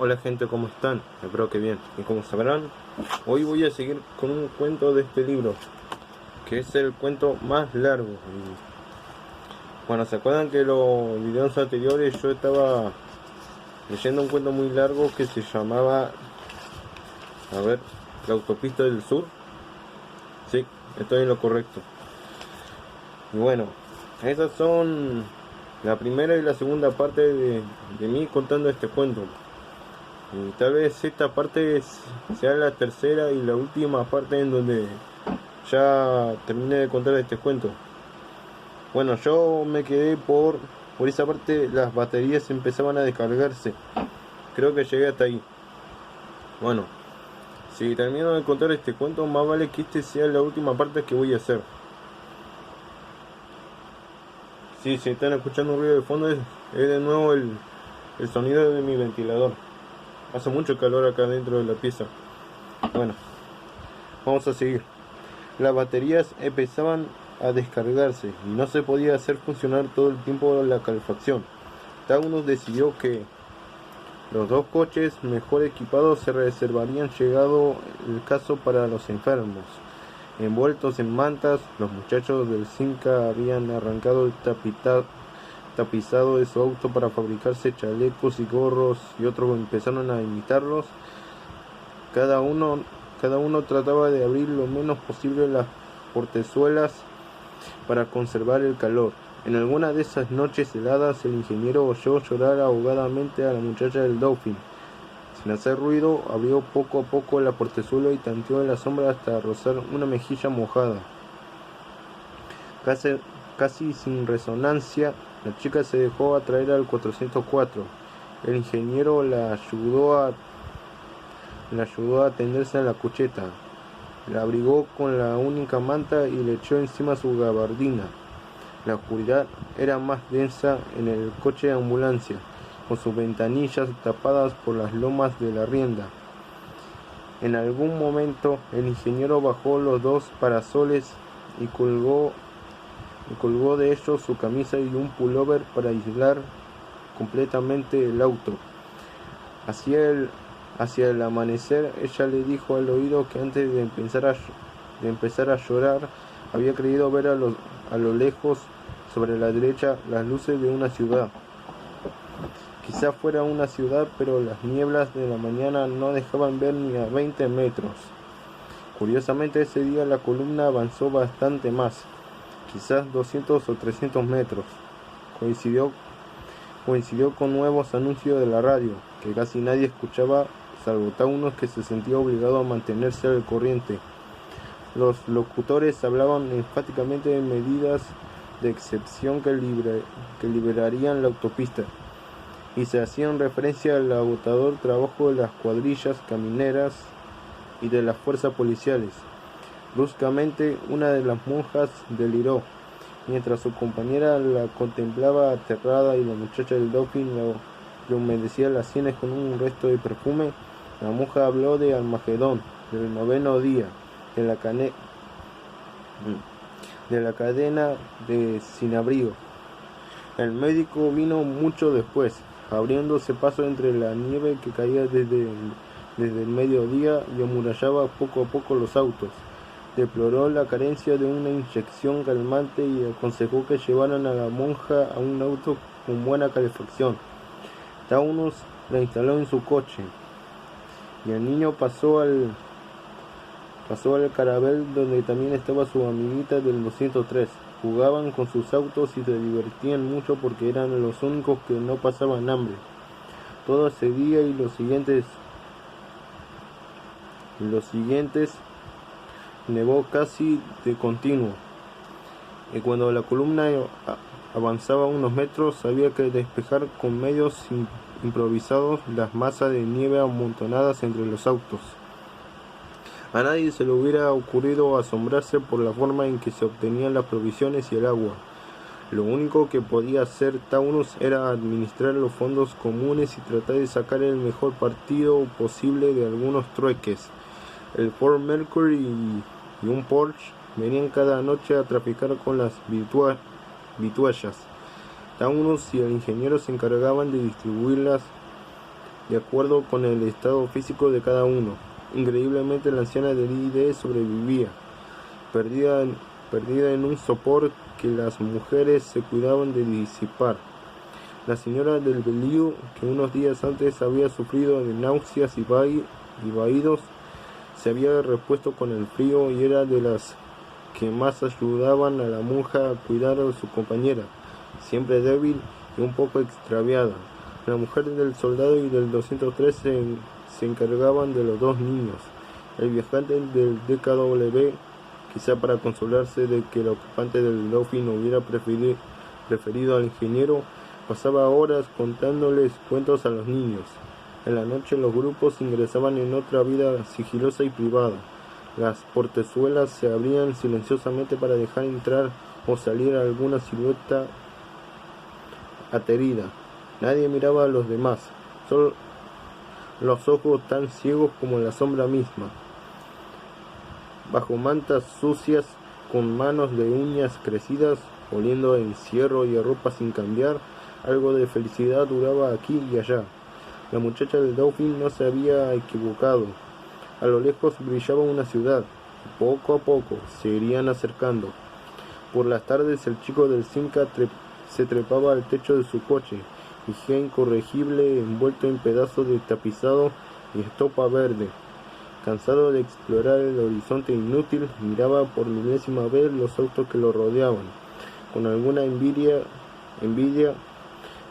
Hola gente, ¿cómo están? Espero que bien. Y como sabrán, hoy voy a seguir con un cuento de este libro, que es el cuento más largo. Bueno, ¿se acuerdan que los videos anteriores yo estaba leyendo un cuento muy largo que se llamaba, La autopista del sur? Sí, estoy en lo correcto. Y bueno, esas son la primera y la segunda parte de mí contando este cuento. Y tal vez esta parte sea la tercera y la última parte en donde ya terminé de contar este cuento. Bueno, yo me quedé por esa parte, las baterías empezaban a descargarse. Creo que llegué hasta ahí. Bueno, si termino de contar este cuento, más vale que este sea la última parte que voy a hacer. Si están escuchando un ruido de fondo, es de nuevo el sonido de mi ventilador. Hace mucho calor acá dentro de la pieza. Bueno, vamos a seguir. Las baterías empezaban a descargarse y no se podía hacer funcionar todo el tiempo la calefacción. Taunus decidió que los dos coches mejor equipados se reservarían llegado el caso para los enfermos. Envueltos en mantas, los muchachos del Cinca habían arrancado el tapizado de su auto para fabricarse chalecos y gorros, y otros empezaron a imitarlos. Cada uno trataba de abrir lo menos posible las portezuelas para conservar el calor. En alguna de esas noches heladas, el ingeniero oyó llorar ahogadamente a la muchacha del Dauphin. Sin hacer ruido, abrió poco a poco la portezuela y tanteó en la sombra hasta rozar una mejilla mojada. Casi sin resonancia, la chica se dejó atraer al 404. El ingeniero la ayudó a tenderse en la cucheta. La abrigó con la única manta y le echó encima su gabardina. La oscuridad era más densa en el coche de ambulancia, con sus ventanillas tapadas por las lomas de la rienda. En algún momento el ingeniero bajó los dos parasoles y colgó de ellos su camisa y un pullover para aislar completamente el auto. Hacia el amanecer, ella le dijo al oído que antes de empezar a llorar, había creído ver a lo lejos, sobre la derecha, las luces de una ciudad. Quizá fuera una ciudad, pero las nieblas de la mañana no dejaban ver ni a 20 metros. Curiosamente, ese día la columna avanzó bastante más, quizás 200 o 300 metros. Coincidió con nuevos anuncios de la radio, que casi nadie escuchaba, salvo Taunus, que se sentía obligado a mantenerse al corriente. Los locutores hablaban enfáticamente de medidas de excepción que liberarían la autopista, y se hacían referencia al agotador trabajo de las cuadrillas camineras y de las fuerzas policiales. Bruscamente, una de las monjas deliró, mientras su compañera la contemplaba aterrada y la muchacha del Dauphin le humedecía las sienes con un resto de perfume. La monja habló de Armagedón, del 9º día, de la cadena de sin abrigo. El médico vino mucho después, abriéndose paso entre la nieve que caía desde el mediodía y amurallaba poco a poco los autos. Deploró la carencia de una inyección calmante y aconsejó que llevaran a la monja a un auto con buena calefacción. Taunus la instaló en su coche, y el niño pasó al carabel donde también estaba su amiguita del 203. Jugaban con sus autos y se divertían mucho porque eran los únicos que no pasaban hambre. Todo ese día y los siguientes nevó casi de continuo, y cuando la columna avanzaba unos metros había que despejar con medios improvisados las masas de nieve amontonadas entre los autos. A nadie se le hubiera ocurrido asombrarse por la forma en que se obtenían las provisiones y el agua. Lo único que podía hacer Taunus era administrar los fondos comunes y tratar de sacar el mejor partido posible de algunos trueques. El Ford Mercury y un Porsche venían cada noche a traficar con las vituallas. Taunus y el ingeniero se encargaban de distribuirlas de acuerdo con el estado físico de cada uno. Increíblemente, la anciana de Lide sobrevivía, perdida en un sopor que las mujeres se cuidaban de disipar. La señora del Beliu, que unos días antes había sufrido de náuseas y vaídos, se había repuesto con el frío y era de las que más ayudaban a la monja a cuidar a su compañera, siempre débil y un poco extraviada. La mujer del soldado y del 203 se encargaban de los dos niños. El viajante del DKW, quizá para consolarse de que el ocupante del Dauphin hubiera preferido al ingeniero, pasaba horas contándoles cuentos a los niños. En la noche los grupos ingresaban en otra vida sigilosa y privada. Las portezuelas se abrían silenciosamente para dejar entrar o salir alguna silueta aterida. Nadie miraba a los demás, solo los ojos tan ciegos como la sombra misma. Bajo mantas sucias, con manos de uñas crecidas, oliendo a encierro y a ropa sin cambiar, algo de felicidad duraba aquí y allá. La muchacha del Dauphin no se había equivocado. A lo lejos brillaba una ciudad, y poco a poco se irían acercando. Por las tardes el chico del Simca se trepaba al techo de su coche, vigía incorregible envuelto en pedazos de tapizado y estopa verde. Cansado de explorar el horizonte inútil, miraba por milésima vez los autos que lo rodeaban. Con alguna envidia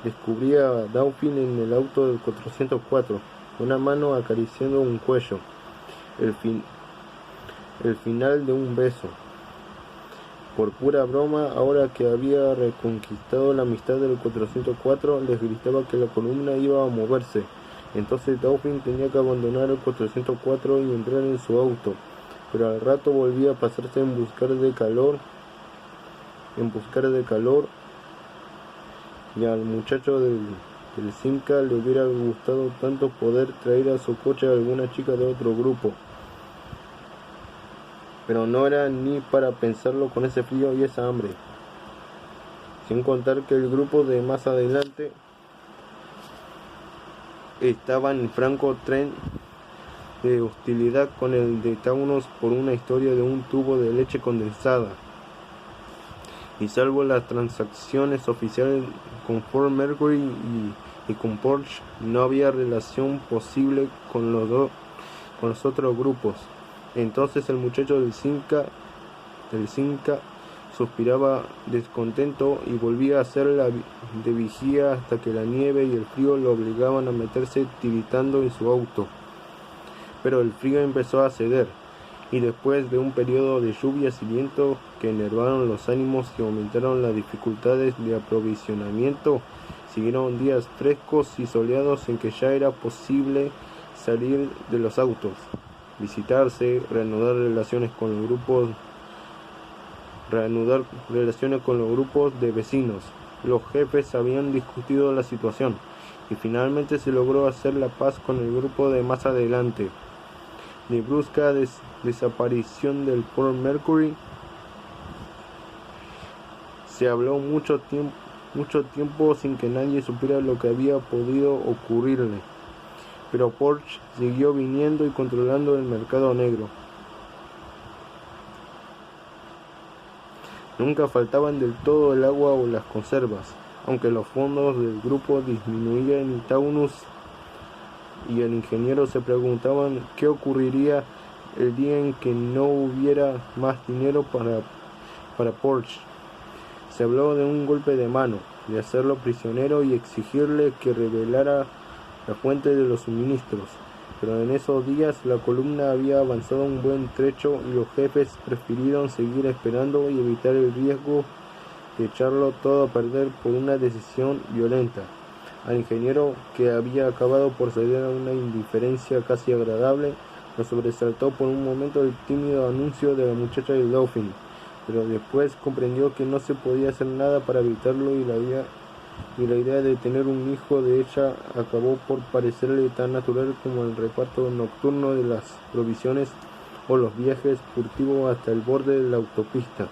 descubría a Dauphin en el auto del 404, una mano acariciando un cuello, el final de un beso. Por pura broma, ahora que había reconquistado la amistad del 404, les gritaba que la columna iba a moverse. Entonces Dauphin tenía que abandonar el 404 y entrar en su auto, pero al rato volvía a pasarse en buscar de calor, y al muchacho del Simca le hubiera gustado tanto poder traer a su coche a alguna chica de otro grupo. Pero no era ni para pensarlo con ese frío y esa hambre. Sin contar que el grupo de más adelante estaba en franco tren de hostilidad con el de Taunus por una historia de un tubo de leche condensada. Y salvo las transacciones oficiales con Ford Mercury y con Porsche, no había relación posible con los otros grupos. Entonces el muchacho del Simca suspiraba descontento y volvía a hacer la de vigía hasta que la nieve y el frío lo obligaban a meterse tiritando en su auto. Pero el frío empezó a ceder, y después de un periodo de lluvias y viento que enervaron los ánimos y aumentaron las dificultades de aprovisionamiento, siguieron días frescos y soleados en que ya era posible salir de los autos, visitarse, reanudar relaciones con los grupos de vecinos. Los jefes habían discutido la situación y finalmente se logró hacer la paz con el grupo de más adelante. De brusca desaparición del Ford Mercury se habló mucho tiempo sin que nadie supiera lo que había podido ocurrirle, pero Porsche siguió viniendo y controlando el mercado negro. Nunca faltaban del todo el agua o las conservas, aunque los fondos del grupo disminuían y Taunus y el ingeniero se preguntaban qué ocurriría el día en que no hubiera más dinero para Porsche. Se habló de un golpe de mano, de hacerlo prisionero y exigirle que revelara la fuente de los suministros, pero en esos días la columna había avanzado un buen trecho y los jefes prefirieron seguir esperando y evitar el riesgo de echarlo todo a perder por una decisión violenta. Al ingeniero, que había acabado por ceder a una indiferencia casi agradable, lo sobresaltó por un momento el tímido anuncio de la muchacha del Dauphin, pero después comprendió que no se podía hacer nada para evitarlo y la idea de tener un hijo de ella acabó por parecerle tan natural como el reparto nocturno de las provisiones o los viajes furtivos hasta el borde de la autopista.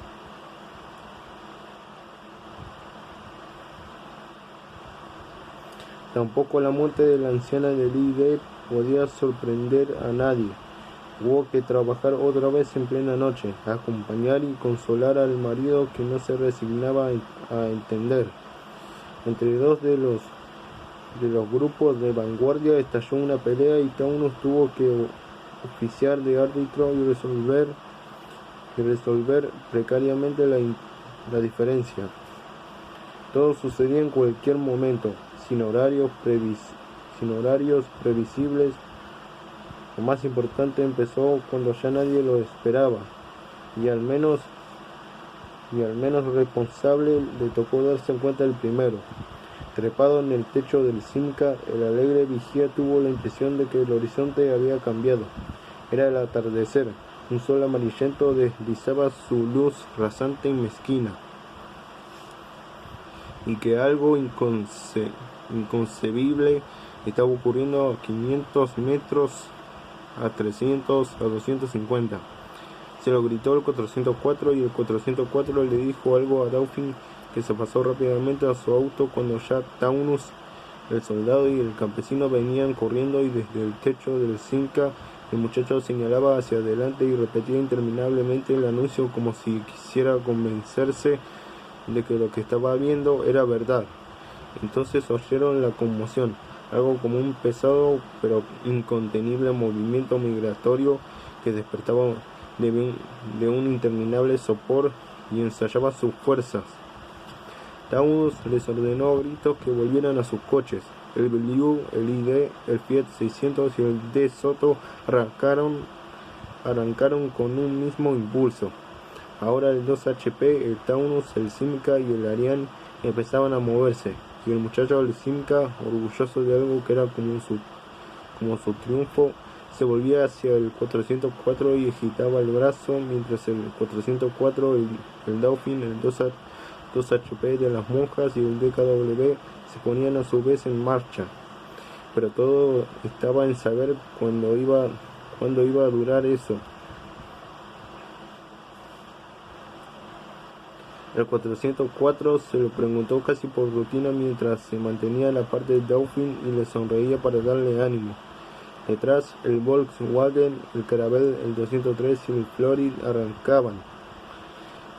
Tampoco la muerte de la anciana de Lide podía sorprender a nadie. Hubo que trabajar otra vez en plena noche, acompañar y consolar al marido que no se resignaba a entender. Entre dos de los grupos de vanguardia estalló una pelea y Taunus tuvo que oficiar de árbitro y resolver precariamente la diferencia. Todo sucedía en cualquier momento, sin horarios previsibles. Lo más importante empezó cuando ya nadie lo esperaba, y al menos responsable le tocó darse cuenta el primero. Trepado en el techo del Simca, el alegre vigía tuvo la impresión de que el horizonte había cambiado. Era el atardecer. Un sol amarillento deslizaba su luz rasante y mezquina, y que algo inconcebible estaba ocurriendo a 500 metros, a 300, a 250. Se lo gritó el 404 y el 404 le dijo algo a Dauphin, que se pasó rápidamente a su auto cuando ya Taunus, el soldado y el campesino venían corriendo, y desde el techo del Simca el muchacho señalaba hacia adelante y repetía interminablemente el anuncio como si quisiera convencerse de que lo que estaba viendo era verdad. Entonces oyeron la conmoción, algo como un pesado pero incontenible movimiento migratorio que despertaba de un interminable sopor y ensayaba sus fuerzas. Taunus les ordenó a gritos que volvieran a sus coches. El Belliu, el ID, el Fiat 600 y el D Soto arrancaron con un mismo impulso. Ahora el 2HP, el Taunus, el Simca y el Ariane empezaban a moverse, y el muchacho del Simca, orgulloso de algo que era como su triunfo, se volvía hacia el 404 y agitaba el brazo, mientras el 404, el Dauphin, el 2HP de las monjas y el DKW se ponían a su vez en marcha. Pero todo estaba en saber cuándo iba a durar eso. El 404 se lo preguntó casi por rutina mientras se mantenía en la parte de Dauphin y le sonreía para darle ánimo. Detrás, el Volkswagen, el Caravelle, el 203 y el Florid arrancaban,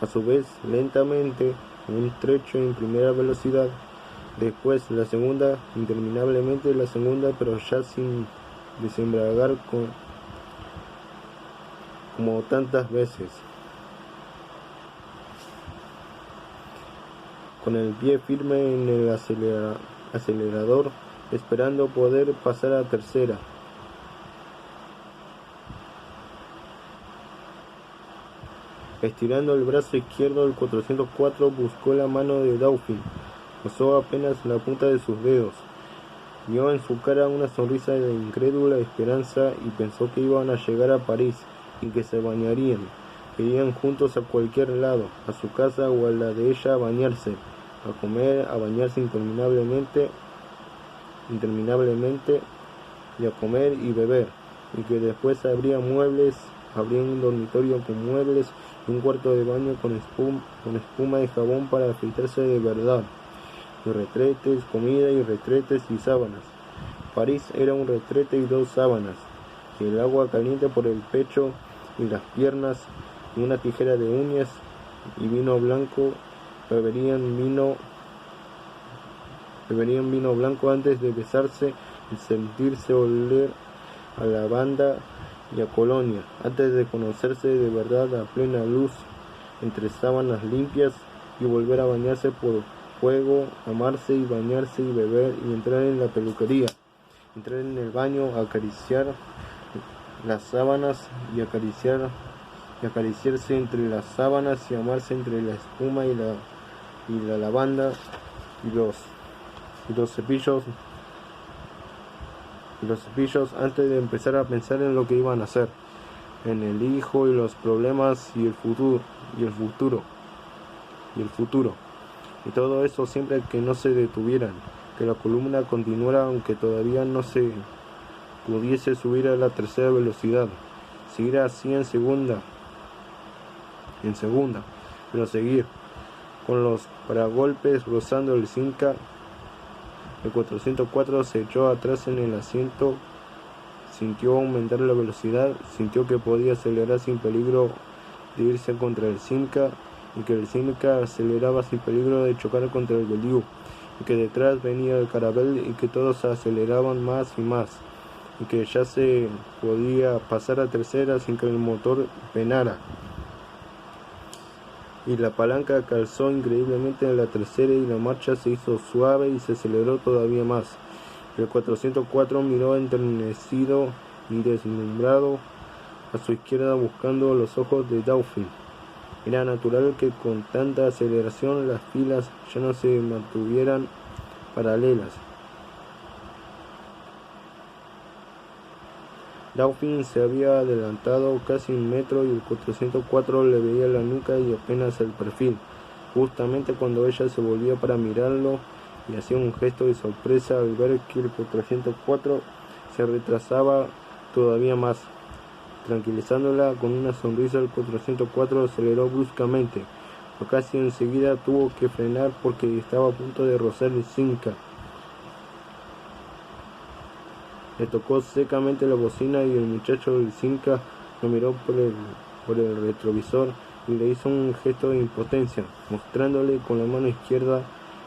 a su vez, lentamente, un trecho en primera velocidad. Después la segunda, interminablemente la segunda, pero ya sin desembragar como tantas veces. Con el pie firme en el acelerador, esperando poder pasar a tercera. Estirando el brazo izquierdo, el 404 buscó la mano de Dauphin. Usó apenas la punta de sus dedos. Vio en su cara una sonrisa de incrédula esperanza y pensó que iban a llegar a París y que se bañarían. Irían juntos a cualquier lado, a su casa o a la de ella, a bañarse, a comer, a bañarse interminablemente y a comer y beber, y que después habría un dormitorio con muebles y un cuarto de baño con espuma y jabón para afeitarse de verdad, y retretes, comida y retretes y sábanas. París era un retrete y 2 sábanas, y el agua caliente por el pecho y las piernas, y una tijera de uñas y vino blanco. Beberían vino blanco antes de besarse y sentirse oler a lavanda y a colonia, antes de conocerse de verdad a plena luz entre sábanas limpias, y volver a bañarse por fuego, amarse y bañarse y beber, y entrar en la peluquería, entrar en el baño, acariciar las sábanas y acariciarse entre las sábanas y amarse entre la espuma y la lavanda y los cepillos antes de empezar a pensar en lo que iban a hacer, en el hijo y los problemas y el futuro, y todo eso siempre que no se detuvieran, que la columna continuara aunque todavía no se pudiese subir a la tercera velocidad, seguir así en segunda, pero seguir, con los paragolpes rozando el Simca, El 404 se echó atrás en el asiento, sintió aumentar la velocidad, sintió que podía acelerar sin peligro de irse contra el Simca, y que el Simca aceleraba sin peligro de chocar contra el Bellew, y que detrás venía el Caravelle y que todos aceleraban más y más, y que ya se podía pasar a tercera sin que el motor penara. Y la palanca calzó increíblemente en la tercera y la marcha se hizo suave y se aceleró todavía más. El 404 miró enternecido y deslumbrado a su izquierda buscando los ojos de Dauphin. Era natural que con tanta aceleración las filas ya no se mantuvieran paralelas. Dauphin se había adelantado casi 1 metro y el 404 le veía la nuca y apenas el perfil, justamente cuando ella se volvía para mirarlo y hacía un gesto de sorpresa al ver que el 404 se retrasaba todavía más. Tranquilizándola con una sonrisa, el 404 aceleró bruscamente, pero casi enseguida tuvo que frenar porque estaba a punto de rozar el Simca. Le tocó secamente la bocina y el muchacho del Simca lo miró por el retrovisor y le hizo un gesto de impotencia, mostrándole con la mano izquierda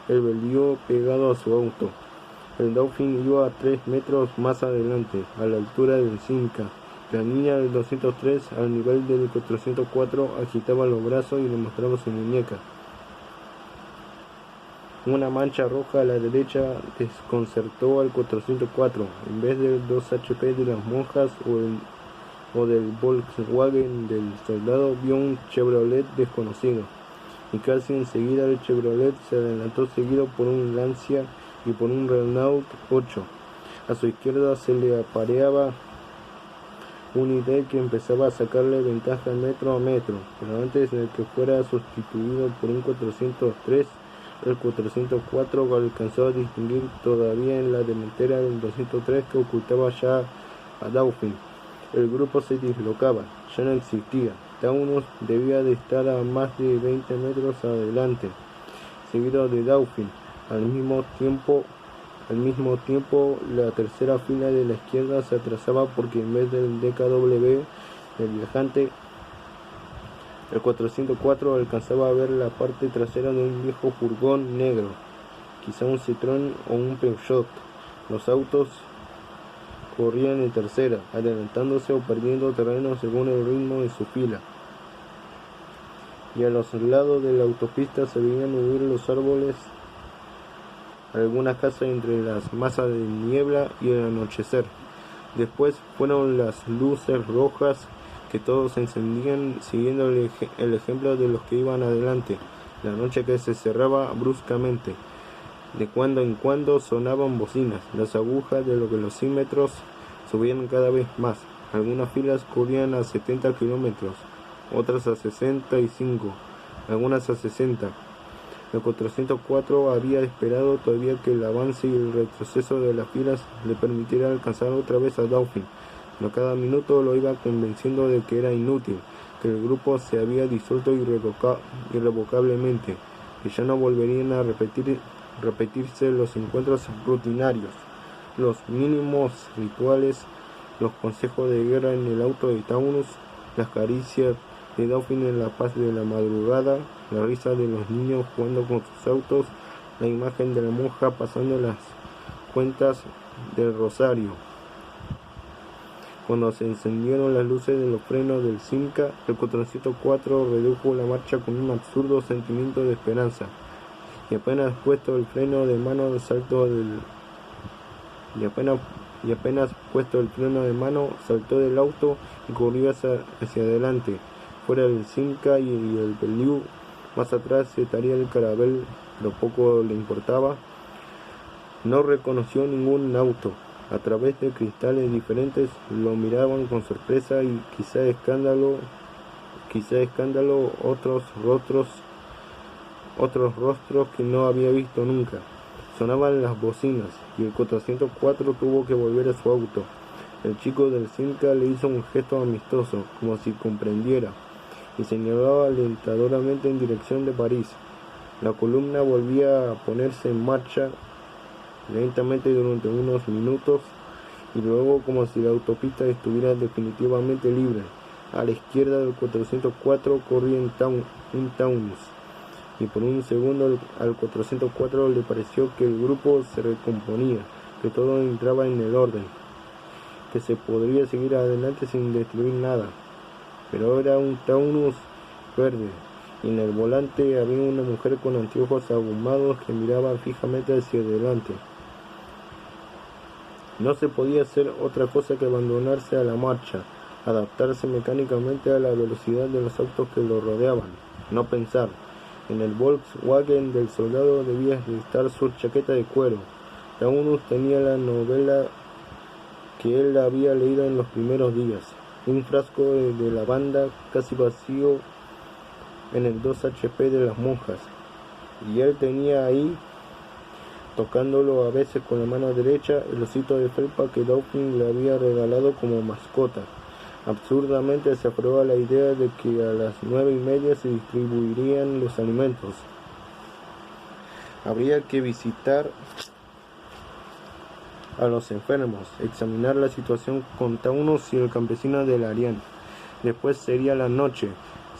el Bellew pegado a su auto. El Dauphin iba a 3 metros más adelante, a la altura del Simca. La niña del 203, al nivel del 404, agitaba los brazos y le mostraba su muñeca. Una mancha roja a la derecha desconcertó al 404. En vez del 2 HP de las monjas o del Volkswagen del soldado, vio un Chevrolet desconocido. Y casi enseguida el Chevrolet se adelantó seguido por un Lancia y por un Renault 8. A su izquierda se le apareaba un ID que empezaba a sacarle ventaja metro a metro, pero antes de que fuera sustituido por un 403, el 404 alcanzó a distinguir todavía en la delantera del 203 que ocultaba ya a Dauphin. El grupo se dislocaba, ya no existía. Taunus debía de estar a más de 20 metros adelante, seguido de Dauphin. Al mismo tiempo, la tercera fila de la izquierda se atrasaba porque en vez del DKW del viajante, el 404 alcanzaba a ver la parte trasera de un viejo furgón negro, quizá un Citroën o un Peugeot. Los autos corrían en tercera, adelantándose o perdiendo terreno según el ritmo de su fila. Y a los lados de la autopista se veían huir los árboles, algunas casas entre las masas de niebla y el anochecer. Después fueron las luces rojas que todos encendían siguiendo el ejemplo de los que iban adelante. La noche que se cerraba bruscamente. De cuando en cuando sonaban bocinas. Las agujas de los velocímetros subían cada vez más. Algunas filas corrían a 70 kilómetros, otras a 65, algunas a 60. El 404 había esperado todavía que el avance y el retroceso de las filas le permitiera alcanzar otra vez a Dauphin, pero cada minuto lo iba convenciendo de que era inútil, que el grupo se había disuelto irrevocablemente, que ya no volverían a repetirse los encuentros rutinarios, los mínimos rituales, los consejos de guerra en el auto de Taunus, las caricias de Dauphin en la paz de la madrugada, la risa de los niños jugando con sus autos, la imagen de la monja pasando las cuentas del rosario. Cuando se encendieron las luces de los frenos del Simca, el 404 redujo la marcha con un absurdo sentimiento de esperanza, y apenas puesto el freno de mano saltó del auto y corrió hacia adelante, fuera del Simca y el Bellew. Más atrás estaría el Caravelle, pero poco le importaba. No reconoció ningún auto. A través de cristales diferentes lo miraban con sorpresa y quizá escándalo otros rostros que no había visto nunca. Sonaban las bocinas y el 404 tuvo que volver a su auto. El chico del Simca le hizo un gesto amistoso, como si comprendiera, y señalaba alentadoramente en dirección de París. La columna volvía a ponerse en marcha. lentamente durante unos minutos y luego, como si la autopista estuviera definitivamente libre. A la izquierda del 404 corría un Taunus, y por un segundo al 404 le pareció que el grupo se recomponía, que todo entraba en el orden, que se podría seguir adelante sin destruir nada. Pero era un Taunus verde, y en el volante había una mujer con anteojos ahumados que miraba fijamente hacia adelante. No se podía hacer otra cosa que abandonarse a la marcha, adaptarse mecánicamente a la velocidad de los autos que lo rodeaban, no pensar. En el Volkswagen del soldado debía estar su chaqueta de cuero. Taunus tenía la novela que él había leído en los primeros días, un frasco de lavanda casi vacío en el 2HP de las monjas, y él tenía ahí, tocándolo a veces con la mano derecha, el osito de felpa que Dauphin le había regalado como mascota. Absurdamente se aprobaba la idea de que a las 9:30 se distribuirían los alimentos. Habría que visitar a los enfermos, examinar la situación con Taunus y el campesino de Larian. Después sería la noche,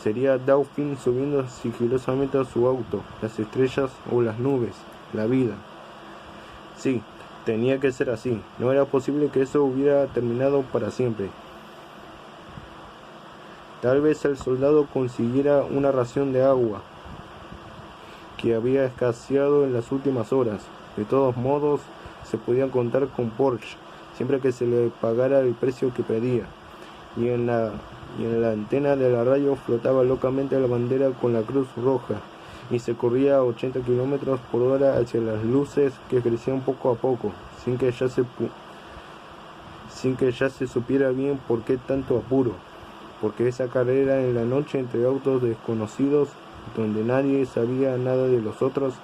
sería Dauphin subiendo sigilosamente a su auto, las estrellas o las nubes, la vida. Sí, tenía que ser así, no era posible que eso hubiera terminado para siempre. Tal vez el soldado consiguiera una ración de agua que había escaseado en las últimas horas. De todos modos, se podía contar con Porsche, siempre que se le pagara el precio que pedía. Y en la antena de la radio flotaba locamente la bandera con la cruz roja, y se corría a 80 km por hora hacia las luces que crecían poco a poco, sin que ya se supiera bien por qué tanto apuro. Porque esa carrera en la noche entre autos desconocidos, donde nadie sabía nada de los otros,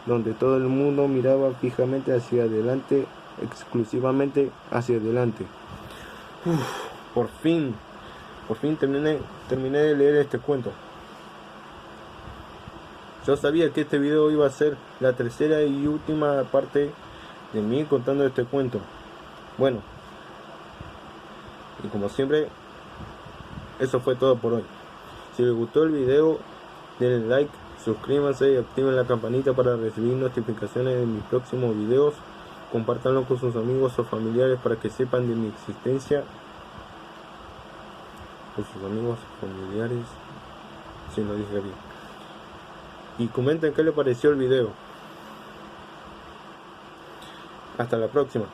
donde todo el mundo miraba fijamente hacia adelante, exclusivamente hacia adelante. Por fin terminé de leer este cuento. Yo sabía que este video iba a ser la tercera y última parte de mí contando este cuento. Bueno, y como siempre, eso fue todo por hoy. Si les gustó el video, denle like, suscríbanse y activen la campanita para recibir notificaciones de mis próximos videos. Compártanlo con sus amigos o familiares para que sepan de mi existencia. Con sus amigos o familiares, si lo dije bien. Y comenten qué les pareció el video. Hasta la próxima.